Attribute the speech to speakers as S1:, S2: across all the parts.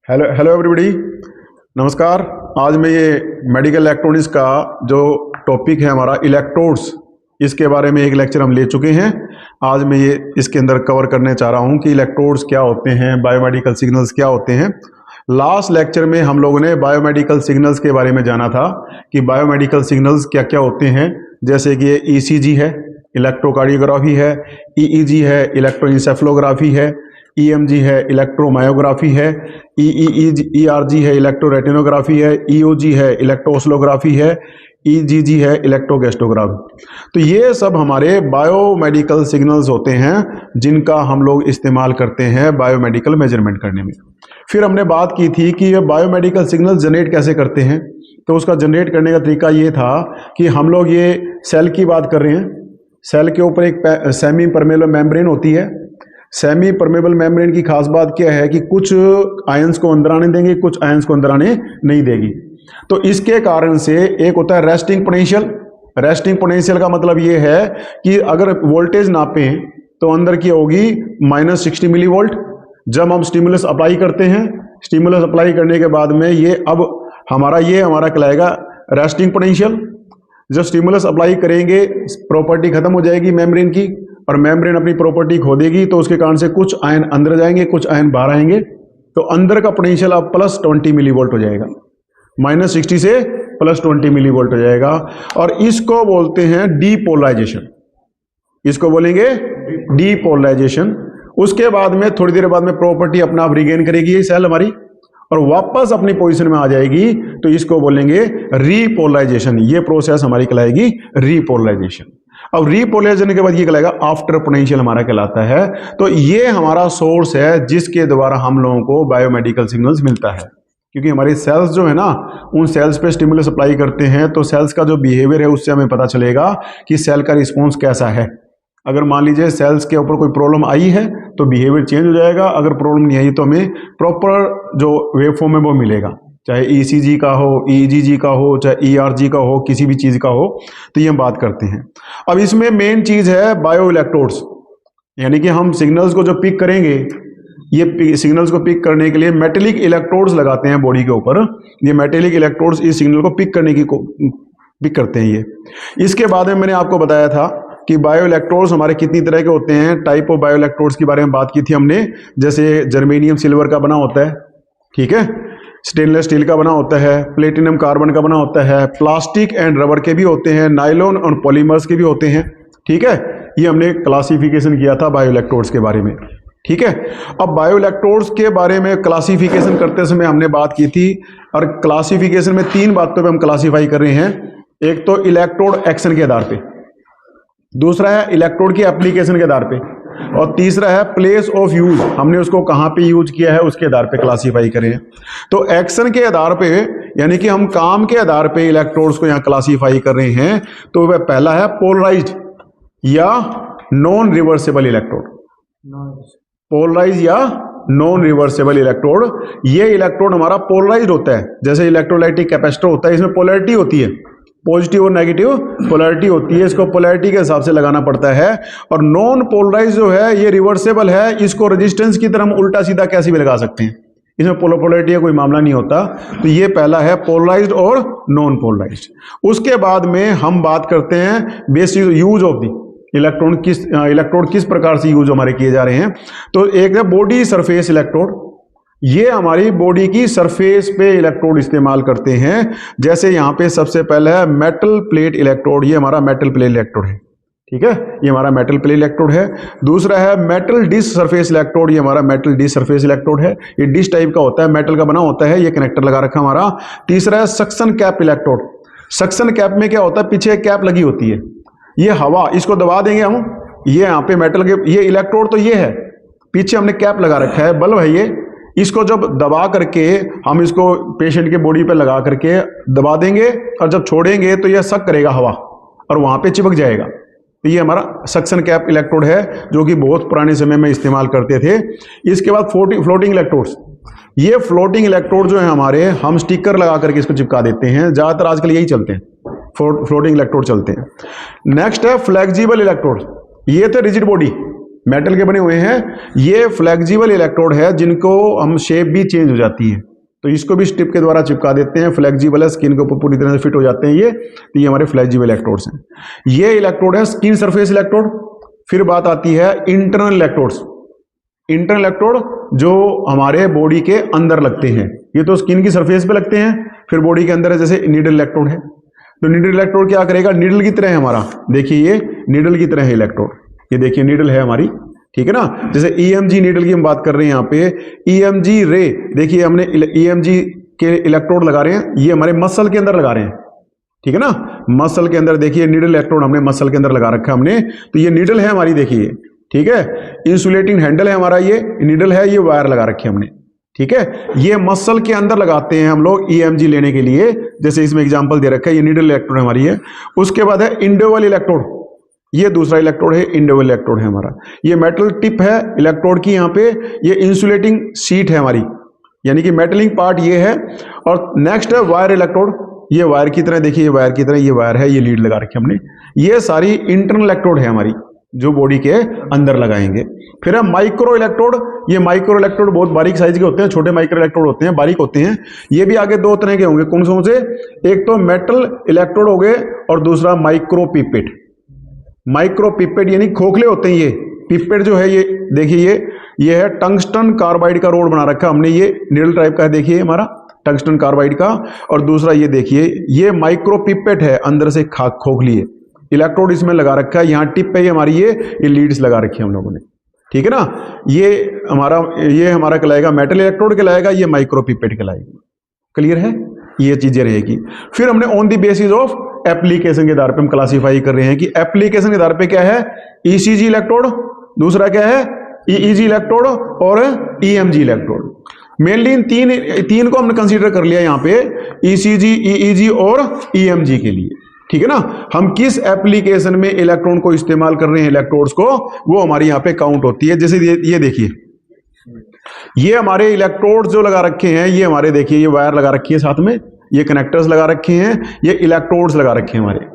S1: Hello hello everybody, नमस्कार। आज मैं ये मेडिकल इलेक्ट्रॉनिक्स का जो टॉपिक है हमारा इलेक्ट्रोड्स, इसके बारे में एक लेक्चर हम ले चुके हैं। आज मैं ये इसके अंदर कवर करने चाह रहा हूँ कि इलेक्ट्रोड्स क्या होते हैं, बायोमेडिकल सिग्नल्स क्या होते हैं। लास्ट लेक्चर में हम लोगों ने बायोमेडिकल सिग्नल्स के बारे में जाना था कि बायोमेडिकल सिग्नल्स क्या क्या होते हैं, जैसे कि ये ईसीजी है, इलेक्ट्रोकार्डियोग्राफी है, ईईजी है, इलेक्ट्रोइंसेफलोग्राफी है, ईएमजी है, इलेक्ट्रोमायोग्राफी है, ईआरजी है, इलेक्ट्रोरेटिनोग्राफी है, ईओजी है, इलेक्ट्रोओसिलोग्राफी है, ईजीजी है, इलेक्ट्रोगैस्ट्रोग्राफी। तो ये सब हमारे बायोमेडिकल सिग्नल्स होते हैं जिनका हम लोग इस्तेमाल करते हैं बायोमेडिकल मेजरमेंट करने में। फिर हमने बात की थी कि ये बायोमेडिकल सिग्नल जनरेट कैसे करते हैं। तो उसका जनरेट करने का तरीका ये था कि हम लोग ये सेल की बात कर रहे हैं। सेल के ऊपर एक सेमी परमेबल मेम्ब्रेन होती है। सेमी परमेबल मेम्ब्रेन की खास बात क्या है कि कुछ आयंस को अंदर आने देंगे, कुछ आयंस को अंदर आने नहीं देगी। तो इसके कारण से एक होता है रेस्टिंग पोटेंशियल। रेस्टिंग पोटेंशियल का मतलब ये है कि अगर वोल्टेज नापें तो अंदर की होगी -60 मिली वोल्ट। जब हम स्टिमुलस अप्लाई करते हैं, स्टिमुलस अप्लाई करने के बाद में ये अब हमारा कहलाएगा रेस्टिंग पोटेंशियल। जब स्टिमुलस अप्लाई करेंगे प्रॉपर्टी खत्म हो जाएगी मेम्ब्रेन की, और मेम्ब्रेन अपनी प्रॉपर्टी खो देगी, तो उसके कारण से कुछ आयन अंदर जाएंगे, कुछ आयन बाहर आएंगे। तो अंदर का पोटेंशियल अब +20 मिली वोल्ट हो जाएगा, -60 से +20 मिली वोल्ट हो जाएगा। और इसको बोलते हैं डीपोलराइजेशन। इसको बोलेंगे डीपोलराइजेशन। उसके बाद में थोड़ी देर बाद में प्रॉपर्टी अपना आप रिगेन करेगी ये सेल हमारी और वापस अपनी पोजीशन में आ जाएगी। तो इसको बोलेंगे रीपोलराइजेशन। ये प्रोसेस हमारी कहलाएगी रीपोलराइजेशन। अब रीपोलराइजेशन के बाद ये कहलाएगा आफ्टर पोटेंशियल हमारा कहलाता है। तो ये हमारा सोर्स है जिसके द्वारा हम लोगों को बायोमेडिकल सिग्नल्स मिलता है। क्योंकि हमारी सेल्स जो है ना, उन सेल्स पे स्टिमुलस अप्लाई करते हैं तो सेल्स का जो बिहेवियर है उससे हमें पता चलेगा कि सेल का रिस्पॉन्स कैसा है। अगर मान लीजिए सेल्स के ऊपर कोई प्रॉब्लम आई है तो बिहेवियर चेंज हो जाएगा। अगर प्रॉब्लम नहीं आई तो हमें प्रॉपर जो वेव फॉर्म है वो मिलेगा, चाहे ईसीजी का हो, ईजीजी का हो, चाहे ईआरजी का हो, किसी भी चीज़ का हो। तो ये हम बात करते हैं। अब इसमें मेन चीज़ है बायो इलेक्ट्रोड्स, यानी कि हम सिग्नल्स को जो पिक करेंगे, ये सिग्नल्स को पिक करने के लिए मेटेलिक इलेक्ट्रोड्स लगाते हैं बॉडी के ऊपर। ये मेटेलिक इलेक्ट्रोड्स इस सिग्नल को पिक करने की पिक करते हैं ये। इसके बाद में मैंने आपको बताया था कि बायो इलेक्ट्रोड्स हमारे कितनी तरह के होते हैं। टाइप ऑफ बायो इलेक्ट्रोड्स के बारे में बात की थी हमने। जैसे जर्मेनियम सिल्वर का बना होता है, ठीक है, स्टेनलेस स्टील का बना होता है, प्लेटिनम कार्बन का बना होता है, प्लास्टिक एंड रबर के भी होते हैं, नायलॉन और पॉलीमर्स के भी होते हैं, ठीक है। ये हमने क्लासिफिकेशन किया था बायो इलेक्ट्रोड्स के बारे में, ठीक है। अब बायो इलेक्ट्रोड्स के बारे में क्लासिफिकेशन करते समय हमने बात की थी, और क्लासिफिकेशन में 3 बातों पे हम क्लासिफाई कर रहे हैं। एक तो इलेक्ट्रोड एक्शन के आधार पे, दूसरा है इलेक्ट्रोड की एप्लीकेशन के आधार पे, और तीसरा है प्लेस ऑफ यूज, हमने उसको कहां पे यूज किया है उसके आधार पे क्लासिफाई करें। तो एक्शन के आधार पे, यानी कि हम काम के आधार पे इलेक्ट्रोड्स को यहां क्लासिफाई कर रहे हैं। तो वह पहला है पोलराइज्ड या नॉन रिवर्सेबल इलेक्ट्रोड। पोलराइज या नॉन रिवर्सेबल इलेक्ट्रोड, ये इलेक्ट्रोड हमारा पोलराइज्ड होता है। जैसे इलेक्ट्रोलाइटिक कैपेसिटर होता है, इसमें पोलैरिटी होती है, पॉजिटिव और नेगेटिव पोलैरिटी होती है। इसको पोलैरिटी के हिसाब से लगाना पड़ता है। और नॉन पोलराइज जो है ये रिवर्सेबल है। इसको रेजिस्टेंस की तरह हम उल्टा सीधा कैसे भी लगा सकते हैं, इसमें पोलैरिटी का कोई मामला नहीं होता। तो ये पहला है पोलराइज्ड और नॉन पोलराइज्ड। उसके बाद में हम बात करते हैं basic use of the electrode किस प्रकार से यूज हमारे किए जा रहे हैं। तो एक है बॉडी सरफेस इलेक्ट्रोड। ये हमारी बॉडी की सरफेस पे इलेक्ट्रोड इस्तेमाल करते हैं। जैसे यहां पे सबसे पहला है मेटल प्लेट इलेक्ट्रोड। ये हमारा मेटल प्लेट इलेक्ट्रोड है, ठीक है, ये हमारा मेटल प्लेट इलेक्ट्रोड है। दूसरा है मेटल डिश सरफेस इलेक्ट्रोड। ये हमारा मेटल डिश सरफेस इलेक्ट्रोड है। ये डिश टाइप का होता है, मेटल का बना होता है, ये कनेक्टर लगा रखा हमारा। तीसरा है suction cap electrode. Suction cap में क्या होता है, पीछे एक कैप लगी होती है, ये हवा, इसको दबा देंगे हम, ये यहाँ पे मेटल के, ये इलेक्ट्रोड तो ये है, पीछे हमने कैप लगा रखा है, बल्ब है ये। इसको जब दबा करके हम इसको पेशेंट के बॉडी पे लगा करके दबा देंगे, और जब छोड़ेंगे तो यह सक करेगा हवा और वहां पे चिपक जाएगा। तो ये हमारा सक्शन कैप इलेक्ट्रोड है, जो कि बहुत पुराने समय में इस्तेमाल करते थे। इसके बाद फ्लोटिंग इलेक्ट्रोड्स। ये फ्लोटिंग इलेक्ट्रोड जो है हमारे, हम स्टिकर लगा करके इसको चिपका देते हैं। ज्यादातर आजकल यही चलते हैं, फ्लोटिंग इलेक्ट्रोड चलते हैं। नेक्स्ट है फ्लेक्सिबल इलेक्ट्रोड। ये थे रिजिड बॉडी, मेटल के बने हुए हैं। ये फ्लेक्सिबल इलेक्ट्रोड है जिनको हम शेप भी चेंज हो जाती है, तो इसको भी स्ट्रिप के द्वारा चिपका देते हैं। फ्लेक्सिबल है, स्किन के ऊपर पूरी तरह से फिट हो जाते हैं ये, तो ये हमारे फ्लेक्सिबल इलेक्ट्रोड्स हैं। ये इलेक्ट्रोड है स्किन सरफेस इलेक्ट्रोड। फिर बात आती है इंटरनल इलेक्ट्रोड्स। इंटरनल इलेक्ट्रोड जो हमारे बॉडी के अंदर लगते हैं, ये तो स्किन की सरफेस पे लगते हैं, फिर बॉडी के अंदर है, जैसे नीडल इलेक्ट्रोड है। तो नीडल इलेक्ट्रोड क्या करेगा, नीडल की तरह है हमारा, देखिए ये नीडल की तरह है इलेक्ट्रोड, ये देखिए नीडल है हमारी, ठीक है ना। जैसे EMG नीडल की हम बात कर रहे हैं यहाँ पे, EMG रे, देखिए हमने EMG के इलेक्ट्रोड लगा रहे हैं, ये हमारे मसल के अंदर लगा रहे हैं, ठीक है ना। मसल के अंदर देखिए नीडल इलेक्ट्रोड हमने मसल के अंदर लगा रखा है हमने, तो ये नीडल है हमारी, देखिए, ठीक है। इंसुलेटिंग हैंडल है हमारा, ये नीडल है, ये वायर लगा रखे हमने, ठीक है। ये मसल के अंदर लगाते हैं हम लोग EMG लेने के लिए, जैसे इसमें एग्जांपल दे रखा है, ये नीडल इलेक्ट्रोड हमारी है। उसके बाद है इंडोवल इलेक्ट्रोड, ये दूसरा इलेक्ट्रोड है, इंडोवल इलेक्ट्रोड है हमारा। ये मेटल टिप है इलेक्ट्रोड की यहाँ पे, ये इंसुलेटिंग शीट है हमारी, यानी कि मेटलिंग पार्ट ये है। और नेक्स्ट है वायर इलेक्ट्रोड, ये वायर की तरह, देखिए ये वायर की तरह, ये वायर है, ये लीड लगा रखी हमने। ये सारी इंटरनल इलेक्ट्रोड है हमारी, जो बॉडी के अंदर लगाएंगे। फिर है माइक्रो इलेक्ट्रोड। ये माइक्रो इलेक्ट्रोड बहुत बारीक साइज के होते हैं, छोटे माइक्रो इलेक्ट्रोड होते हैं, बारीक होते हैं। ये भी आगे दो तरह के होंगे, कौन से? एक तो मेटल इलेक्ट्रोड हो गए और दूसरा माइक्रो पिपेट। माइक्रो पिपेट यानी खोखले होते हैं ये। पिपेट जो है ये देखिए, ये है टंगस्टन कार्बाइड का रोड बना रखा हमने, ये नीडल टाइप का है, देखिए हमारा टंगस्टन कार्बाइड का। और दूसरा ये देखिए, ये माइक्रो पिपेट है, अंदर से खोखली है, इलेक्ट्रोड इसमें लगा रखा है। यहाँ टिप पे ही हमारी ये लीड्स लगा रखी है हम लोगों ने, ठीक है ना। ये हमारा कहलाएगा मेटल इलेक्ट्रोड कहलाएगा, ये माइक्रो पिपेट कहलाएगी। क्लियर है, ये चीजें रहेगी। फिर हमने on the basis of application के आधार पे हम क्लासिफाई कर रहे हैं कि एप्लीकेशन के आधार पे क्या है, ECG इलेक्ट्रोड, दूसरा क्या है EEG इलेक्ट्रोड और EMG इलेक्ट्रोड। मेनली इन तीन को हमने कंसीडर कर लिया यहाँ पे, ECG, EEG और EMG के लिए, ठीक है ना। हम किस एप्लीकेशन में इलेक्ट्रॉन को इस्तेमाल कर रहे हैं, इलेक्ट्रोड्स को, वो हमारी यहाँ पे काउंट होती है। जैसे ये देखिए, ये हमारे इलेक्ट्रोड्स जो लगा रखे हैं, ये हमारे देखिए, ये वायर लगा रखी है साथ में, ये कनेक्टर्स लगा रखे हैं, ये इलेक्ट्रोड्स लगा रखे हैं हमारे।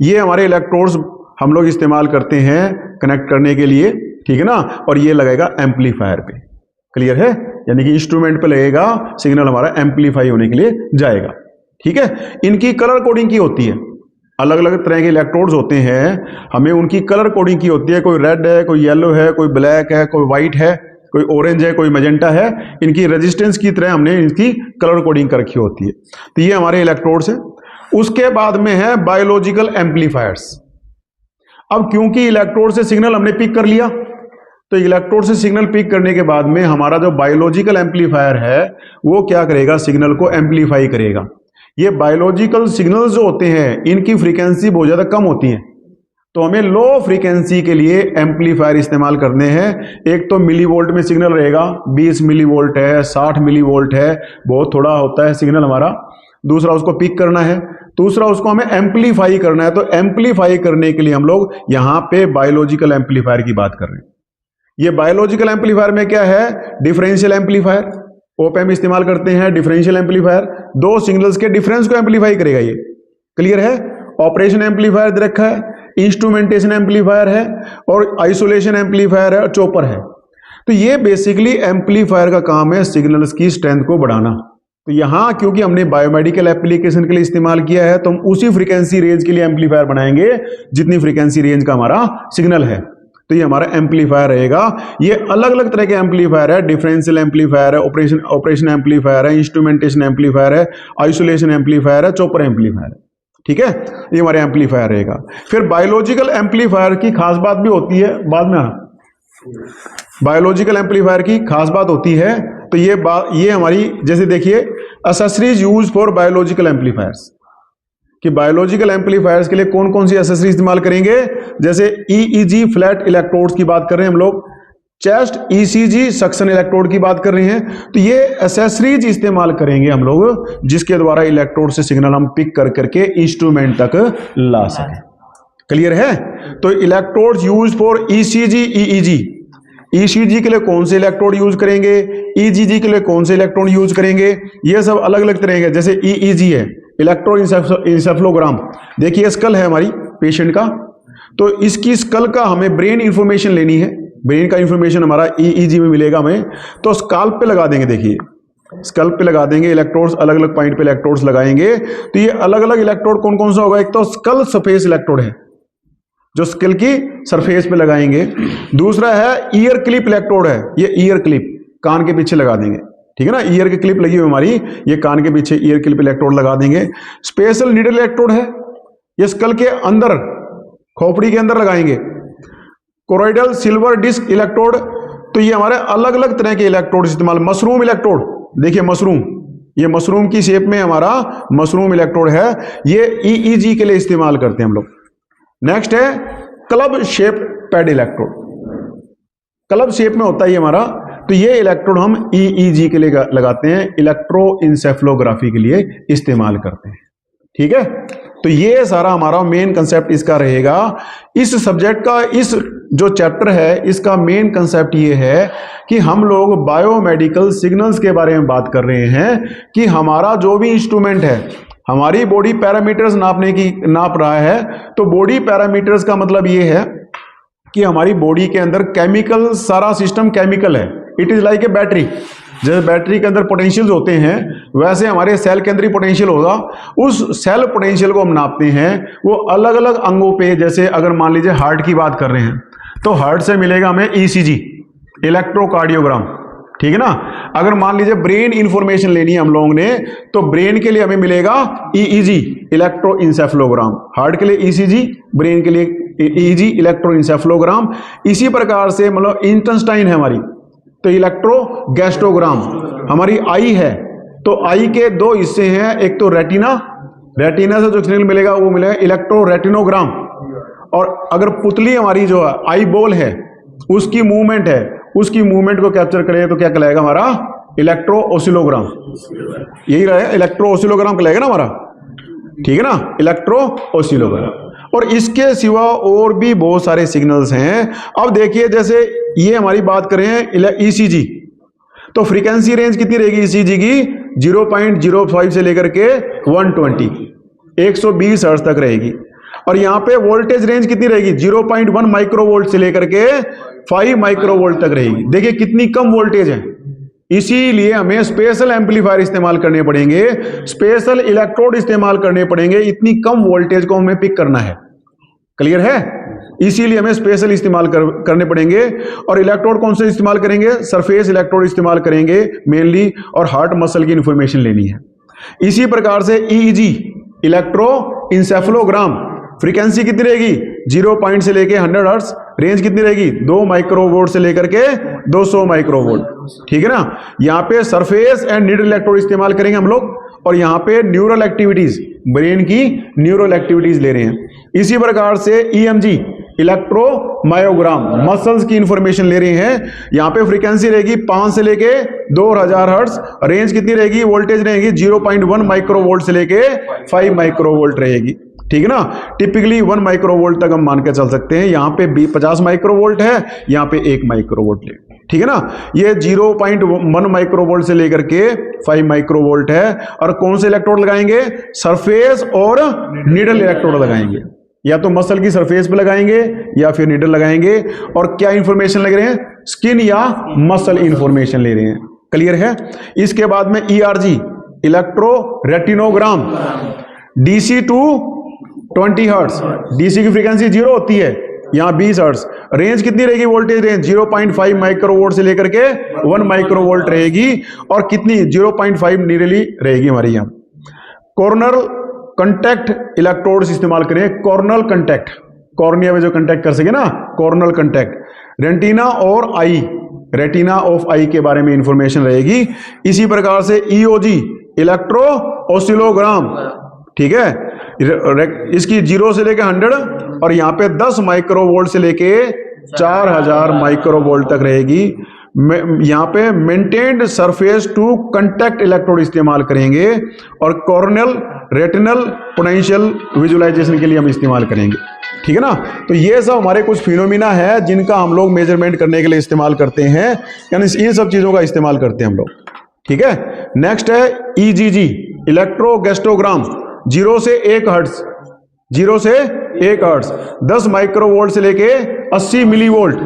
S1: ये हमारे इलेक्ट्रोड्स हम लोग इस्तेमाल करते हैं कनेक्ट करने के लिए, ठीक है ना। और ये लगेगा एम्पलीफायर पे। क्लियर है, यानी कि इंस्ट्रूमेंट पे लगेगा, सिग्नल हमारा एम्पलीफाई होने के लिए जाएगा, ठीक है। इनकी कलर कोडिंग की होती है, अलग अलग तरह के इलेक्ट्रोड्स होते हैं, हमें उनकी कलर कोडिंग की होती है। कोई रेड है, कोई येलो है, कोई ब्लैक है, कोई व्हाइट है, कोई ऑरेंज है, कोई मैजेंटा है। इनकी रेजिस्टेंस की तरह हमने इनकी कलर कोडिंग कर रखी होती है। तो ये हमारे इलेक्ट्रोड्स हैं। उसके बाद में है बायोलॉजिकल एम्पलीफायर्स। अब क्योंकि इलेक्ट्रोड से सिग्नल हमने पिक कर लिया, तो इलेक्ट्रोड से सिग्नल पिक करने के बाद में हमारा जो बायोलॉजिकल एम्पलीफायर है वो क्या करेगा, सिग्नल को एम्पलीफाई करेगा। ये बायोलॉजिकल सिग्नल्स जो होते हैं इनकी फ्रीक्वेंसी बहुत ज्यादा कम होती है, तो हमें लो फ्रीक्वेंसी के लिए एम्पलीफायर इस्तेमाल करने हैं। एक तो मिली वोल्ट में सिग्नल रहेगा, 20 मिली वोल्ट है, 60 मिली वोल्ट है, बहुत थोड़ा होता है सिग्नल हमारा। दूसरा उसको पिक करना है, दूसरा उसको हमें एम्पलीफाई करना है। तो एम्पलीफाई करने के लिए हम लोग यहाँ पे बायोलॉजिकल एम्पलीफायर की बात कर रहे हैं। ये बायोलॉजिकल एम्पलीफायर में क्या है, डिफरेंशियल एम्पलीफायर, ओपैम्प इस्तेमाल करते हैं। डिफरेंशियल एम्पलीफायर दो सिग्नल्स के डिफरेंस को एम्पलीफाई करेगा ये। क्लियर है, ऑपरेशन एम्पलीफायर दे रखा है, इंस्ट्रूमेंटेशन एम्पलीफायर है और आइसोलेशन एम्पलीफायर है और चॉपर है। तो ये बेसिकली एम्पलीफायर का काम है सिग्नल्स की स्ट्रेंथ को बढ़ाना। तो यहां क्योंकि हमने बायोमेडिकल एप्लीकेशन के लिए इस्तेमाल किया है, तो हम उसी फ्रीक्वेंसी रेंज के लिए एम्पलीफायर बनाएंगे जितनी फ्रीक्वेंसी रेंज का हमारा सिग्नल है। तो ये हमारा एम्पलीफायर रहेगा। ये अलग अलग तरह के एम्पलीफायर है, डिफरेंशियल एम्पलीफायर है, ऑपरेशन एम्पलीफायर है, इंस्ट्रूमेंटेशन एम्पलीफायर है, आइसोलेशन एम्पलीफायर है, चॉपर एम्पलीफायर है। ठीक है, ये हमारे एम्पलीफायर रहेगा। फिर बायोलॉजिकल एम्पलीफायर की खास बात भी होती है, बाद में बायोलॉजिकल एम्पलीफायर की खास बात होती है। तो ये हमारी, जैसे देखिए, accessories use for biological amplifiers, कि बायोलॉजिकल एम्पलीफायर्स के लिए कौन कौन सी एक्सेसरीज इस्तेमाल करेंगे। जैसे EEG फ्लैट इलेक्ट्रोड्स की बात कर रहे हैं हम लोग, चेस्ट ECG सक्शन इलेक्ट्रोड की बात कर रहे हैं। तो ये एक्सेसरीज इस्तेमाल करेंगे हम लोग जिसके द्वारा इलेक्ट्रोड से सिग्नल हम पिक कर करके इंस्ट्रूमेंट तक ला सकें। क्लियर है, तो electrodes use for ECG EEG। ECG के लिए कौन से इलेक्ट्रोड यूज करेंगे, EGG के लिए कौन से इलेक्ट्रोड यूज करेंगे, ये सब अलग अलग तरह के। जैसे EEG है, इलेक्ट्रोइंसेफ्लोग्राम, देखिए स्कल है हमारी पेशेंट का, तो इसकी स्कल का हमें ब्रेन इंफॉर्मेशन लेनी है। ब्रेन का इंफॉर्मेशन हमारा EEG में मिलेगा हमें। तो स्काल्प पे लगा देंगे, देखिए स्कल्प पे लगा देंगे इलेक्ट्रोड्स, अलग अलग पॉइंट पे इलेक्ट्रोड्स लगाएंगे। तो ये अलग अलग इलेक्ट्रोड कौन कौन सा होगा, एक तो स्कल सरफेस इलेक्ट्रोड है जो स्कल की सरफेस पे लगाएंगे। दूसरा है ईयर क्लिप इलेक्ट्रोड है, ये ईयर क्लिप कान के पीछे लगा देंगे, ठीक है ना, ईयर की क्लिप लगी हुई हमारी, ये कान के पीछे ईयर क्लिप इलेक्ट्रोड लगा देंगे। स्पेशल नीडल इलेक्ट्रोड है, ये स्कल के अंदर खोपड़ी के अंदर लगाएंगे। कोरोइडल सिल्वर डिस्क इलेक्ट्रोड, तो ये हमारे अलग अलग तरह के इलेक्ट्रोड इस्तेमाल। मशरूम इलेक्ट्रोड, देखिए मशरूम, ये मशरूम की शेप में हमारा मशरूम इलेक्ट्रोड है, ये EEG के लिए इस्तेमाल करते हैं हम लोग। नेक्स्ट है club shape pad electrode, club shape में होता है ये हमारा, तो ये इलेक्ट्रोड हम EEG के लिए लगाते हैं, इलेक्ट्रोइंसेफलोग्राफी के लिए इस्तेमाल करते हैं, ठीक है। तो ये सारा हमारा मेन कंसेप्ट इसका रहेगा। इस सब्जेक्ट का, इस जो चैप्टर है इसका मेन कंसेप्ट ये है कि हम लोग बायोमेडिकल सिग्नल्स के बारे में बात कर रहे हैं कि हमारा जो भी इंस्ट्रूमेंट है, हमारी बॉडी पैरामीटर्स नाप रहा है। तो बॉडी पैरामीटर्स का मतलब ये है कि हमारी बॉडी के अंदर केमिकल, सारा सिस्टम केमिकल है। It is like a battery, जैसे बैटरी के अंदर पोटेंशियल्स होते हैं वैसे हमारे सेल के अंदर ही पोटेंशियल होगा। उस सेल पोटेंशियल को हम नापते हैं, वो अलग अलग अंगों पे, जैसे अगर मान लीजिए हार्ट की बात कर रहे हैं तो हार्ट से मिलेगा हमें ECG, इलेक्ट्रोकार्डियोग्राम, ठीक है ना। अगर मान लीजिए ब्रेन इंफॉर्मेशन लेनी है हम लोगों ने, तो ब्रेन के लिए हमें मिलेगा EEG, इलेक्ट्रोइंसेफलोग्राम। हार्ट के लिए ECG, ब्रेन के लिए EEG, इलेक्ट्रोइंसेफलोग्राम। इसी प्रकार से मतलब इंटेस्टाइन है हमारी, तो इलेक्ट्रोगैस्ट्रोग्राम। हमारी आई है, तो आई के दो हिस्से हैं, एक तो रेटिना, रेटिना से जो सिग्नल मिलेगा वो मिलेगा इलेक्ट्रोरेटिनोग्राम। और अगर पुतली हमारी जो है आई बॉल है, उसकी मूवमेंट है, उसकी मूवमेंट को कैप्चर करें तो क्या कहलाएगा हमारा, इलेक्ट्रो ओसिलोग्राम। यही रहेगा, इलेक्ट्रो ओसिलोग्राम कहलाएगा ना हमारा, ठीक है ना, इलेक्ट्रो ओसिलोग्राम। और इसके सिवा और भी बहुत सारे सिग्नल्स हैं। अब देखिए जैसे ये हमारी बात करें ECG, तो फ्रीक्वेंसी रेंज कितनी रहेगी ECG की, 0.05 से लेकर के 120 हर्ट्ज तक रहेगी। और यहाँ पे वोल्टेज रेंज कितनी रहेगी, 0.1 माइक्रोवोल्ट से लेकर के 5 माइक्रोवोल्ट तक रहेगी। देखिए कितनी कम वोल्टेज है, इसीलिए हमें स्पेशल एम्पलीफायर इस्तेमाल करने पड़ेंगे, स्पेशल इलेक्ट्रोड इस्तेमाल करने पड़ेंगे, इतनी कम वोल्टेज को हमें पिक करना है। क्लियर है, इसीलिए हमें स्पेशल इस्तेमाल करने पड़ेंगे। और इलेक्ट्रोड कौन से इस्तेमाल करेंगे, सरफेस इलेक्ट्रोड इस्तेमाल करेंगे मेनली, और हार्ट मसल की इंफॉर्मेशन लेनी है। इसी प्रकार से EEG, इलेक्ट्रोइंसेफलोग्राम, फ्रीक्वेंसी कितनी रहेगी, 0 से लेके 100 हर्ट्ज, रेंज कितनी रहेगी, 2 माइक्रोवोल्ट से लेकर के 200 माइक्रोवोल्ट, ठीक है ना। यहाँ पे सरफेस एंड नीडल इलेक्ट्रोड इस्तेमाल करेंगे हम लोग, और यहाँ पे न्यूरल एक्टिविटीज, ब्रेन की न्यूरल एक्टिविटीज ले रहे हैं। इसी प्रकार से EMG, इलेक्ट्रोमायोग्राम, मसल्स की इंफॉर्मेशन ले रहे हैं। यहाँ पे फ्रीक्वेंसी रहेगी 5 से लेके 2000 हर्ट्ज, रेंज कितनी रहेगी, वोल्टेज रहेगी 0.1 माइक्रोवोल्ट से लेके 5 माइक्रोवोल्ट रहेगी, ठीक है ना। टिपिकली 1 माइक्रोवोल्ट तक हम मान के चल सकते हैं। यहाँ पे 50 माइक्रोवोल्ट है, यहाँ पे 1 माइक्रोवोल्ट ले, ठीक है ना। ये 0.1 माइक्रोवोल्ट से लेकर के 5 माइक्रोवोल्ट है। और कौन से इलेक्ट्रोड लगाएंगे, सरफेस और नीडल इलेक्ट्रोड लगाएंगे, या तो मसल की सरफेस पे लगाएंगे या फिर नीडल लगाएंगे। और क्या इंफॉर्मेशन लग रहे हैं, स्किन या मसल इंफॉर्मेशन ले रहे हैं। क्लियर है। इसके बाद में ERG, electroretinogram, DC to 20 hertz, DC की फ्रीक्वेंसी 0 होती है, यहाँ 20 हर्ट्ज, रेंज कितनी रहेगी, वोल्टेज रेंज 0.5 माइक्रोवोल्ट से लेकर के 1 माइक्रोवोल्ट रहेगी। और कितनी, 0.5 नीडली रहेगी हमारी यहाँ। कॉर्नल कंटैक्ट इलेक्ट्रोड्स इस्तेमाल करें, कॉर्नल कंटैक्ट, कॉर्निया में जो कंटैक्ट कर सके ना, कॉर्नल कंटैक्ट। रेटिना और आई, रेटिना ऑफ आई के बारे में इंफॉर्मेशन रहेगी। इसी प्रकार से EOG, इलेक्ट्रो ओसिलोग्राम, ठीक है, इसकी 0 से लेके 100, और यहाँ पे 10 माइक्रोवोल्ट से लेके 4000 माइक्रोवोल्ट तक रहेगी। यहाँ पे maintained surface to contact electrode इस्तेमाल करेंगे। और कॉर्नल रेटिनल पोटेंशियल विजुअलाइजेशन के लिए हम इस्तेमाल करेंगे, ठीक है ना। तो ये सब हमारे कुछ फिनोमिना है जिनका हम लोग मेजरमेंट करने के लिए इस्तेमाल करते हैं, यानी इन सब चीजों का इस्तेमाल करते हैं हम लोग, ठीक है। नेक्स्ट है EGG, इलेक्ट्रोगैस्ट्रोग्राम, 0 से 1 हर्ट्ज, 0 से 1 हर्ट्ज, 10 माइक्रोवोल्ट से लेके 80 मिलीवोल्ट,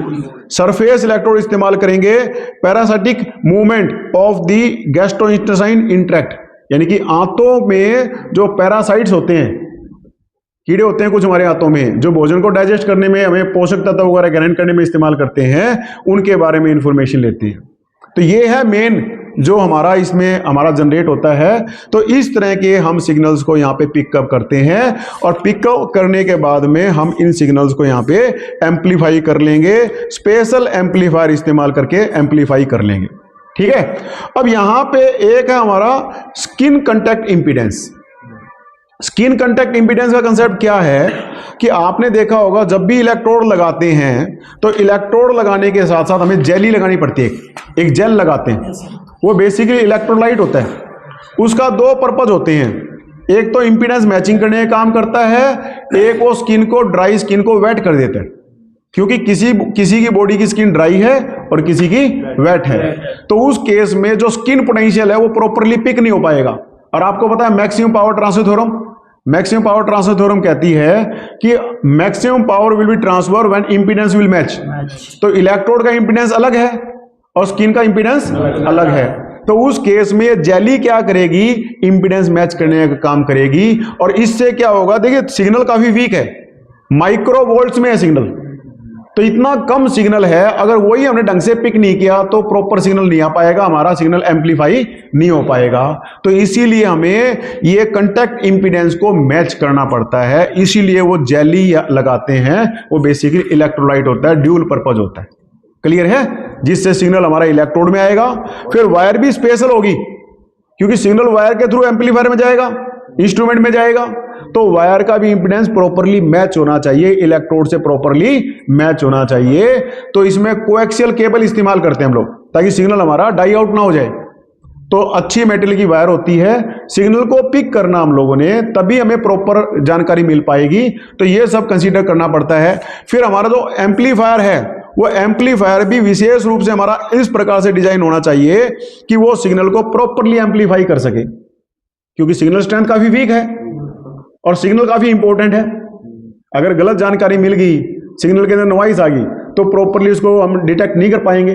S1: सरफेस इलेक्ट्रोड इस्तेमाल करेंगे peristaltic movement of the gastrointestinal tract, यानी कि आंतों में जो पैरासाइट्स होते हैं, कीड़े होते हैं कुछ हमारे आंतों में जो भोजन को डाइजेस्ट करने में, हमें पोषक तत्व वगैरह ग्रहण करने में इस्तेमाल करते हैं, उनके बारे में इंफॉर्मेशन लेती है। तो ये है मेन जो हमारा इसमें हमारा जनरेट होता है। तो इस तरह के हम सिग्नल्स को यहाँ पे पिकअप करते हैं और पिकअप करने के बाद में हम इन सिग्नल्स को यहाँ पे एम्पलीफाई कर लेंगे, स्पेशल एम्पलीफायर इस्तेमाल करके एम्पलीफाई कर लेंगे। ठीक है, अब यहाँ पे एक है हमारा skin contact impedance. Skin contact impedance का कंसेप्ट क्या है कि आपने देखा होगा जब भी इलेक्ट्रोड लगाते हैं तो इलेक्ट्रोड लगाने के साथ साथ हमें जेली लगानी पड़ती है, एक जेल लगाते हैं, वो बेसिकली इलेक्ट्रोलाइट होता है। उसका दो पर्पज होते हैं, एक तो इंपीडेंस मैचिंग करने का काम करता है, एक वो स्किन को, ड्राई स्किन को वेट कर देता है, क्योंकि किसी की बॉडी की स्किन ड्राई है और किसी की वेट है। तो उस केस में जो स्किन पोटेंशियल है वो प्रॉपरली पिक नहीं हो पाएगा। और आपको पता है maximum power transfer theorem, maximum power transfer theorem कहती है कि maximum power will be transfer when impedance will match. तो इलेक्ट्रोड का इंपीडेंस अलग है और स्किन का इंपीडेंस अलग है। तो उस केस में ये जेली क्या करेगी, इंपीडेंस मैच करने का काम करेगी। और इससे क्या होगा, देखिए सिग्नल काफी वीक है, माइक्रो वोल्ट्स में है सिग्नल, तो इतना कम सिग्नल है, अगर वही हमने ढंग से पिक नहीं किया तो प्रॉपर सिग्नल नहीं आ पाएगा, हमारा सिग्नल एम्पलीफाई नहीं हो पाएगा। तो इसीलिए हमें ये कंटेक्ट इंपीडेंस को मैच करना पड़ता है, इसीलिए वो जेली लगाते हैं। वो बेसिकली इलेक्ट्रोलाइट होता है, ड्यूल पर्पज होता है। क्लियर है, जिससे सिग्नल हमारा इलेक्ट्रोड में आएगा। फिर वायर भी स्पेशल होगी, क्योंकि सिग्नल वायर के थ्रू एम्पलीफायर में जाएगा, इंस्ट्रूमेंट में जाएगा, तो वायर का भी इंपीडेंस प्रॉपरली मैच होना चाहिए, इलेक्ट्रोड से प्रॉपरली मैच होना चाहिए। तो इसमें कोएक्सियल केबल इस्तेमाल करते हैं हम लोग, ताकि सिग्नल हमारा डाई आउट ना हो जाए। तो अच्छी मेटल की वायर होती है, सिग्नल को पिक करना हम लोगों ने, तभी हमें प्रॉपर जानकारी मिल पाएगी। तो ये सब कंसीडर करना पड़ता है। फिर हमारा जो एम्पलीफायर है, वो एम्पलीफायर भी विशेष रूप से हमारा इस प्रकार से डिजाइन होना चाहिए कि वो सिग्नल को प्रॉपरली एम्पलीफाई कर सके, क्योंकि सिग्नल स्ट्रेंथ काफी वीक है और सिग्नल काफी इंपॉर्टेंट है। अगर गलत जानकारी मिल गई, सिग्नल के अंदर नॉइस आ गई, तो प्रॉपरली उसको हम डिटेक्ट नहीं कर पाएंगे।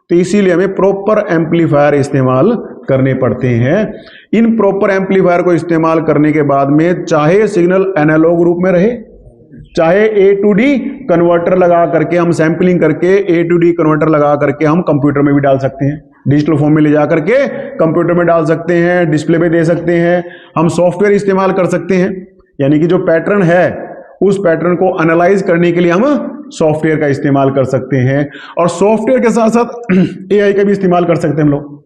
S1: तो इसीलिए हमें प्रॉपर एम्पलीफायर इस्तेमाल करने पड़ते हैं। इन प्रॉपर एम्पलीफायर को इस्तेमाल करने के बाद में चाहे सिग्नल एनालॉग रूप में रहे, चाहे ए टू डी कन्वर्टर लगा करके हम सैंपलिंग करके ए टू डी कन्वर्टर लगा करके हम कंप्यूटर में भी डाल सकते हैं, डिजिटल फॉर्म में ले जा करके कंप्यूटर में डाल सकते हैं, डिस्प्ले पे दे सकते हैं। हम सॉफ्टवेयर इस्तेमाल कर सकते हैं, यानी कि जो पैटर्न है उस पैटर्न को एनालाइज करने के लिए हम सॉफ्टवेयर का इस्तेमाल कर सकते हैं। और सॉफ्टवेयर के साथ साथ एआई का भी इस्तेमाल कर सकते हैं हम लोग।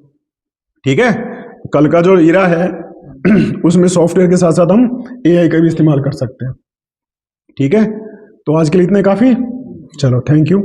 S1: ठीक है, कल का जो इरा है उसमें सॉफ्टवेयर के साथ साथ हम एआई का भी इस्तेमाल कर सकते हैं। ठीक है, तो आज के लिए इतने काफी। चलो, थैंक यू।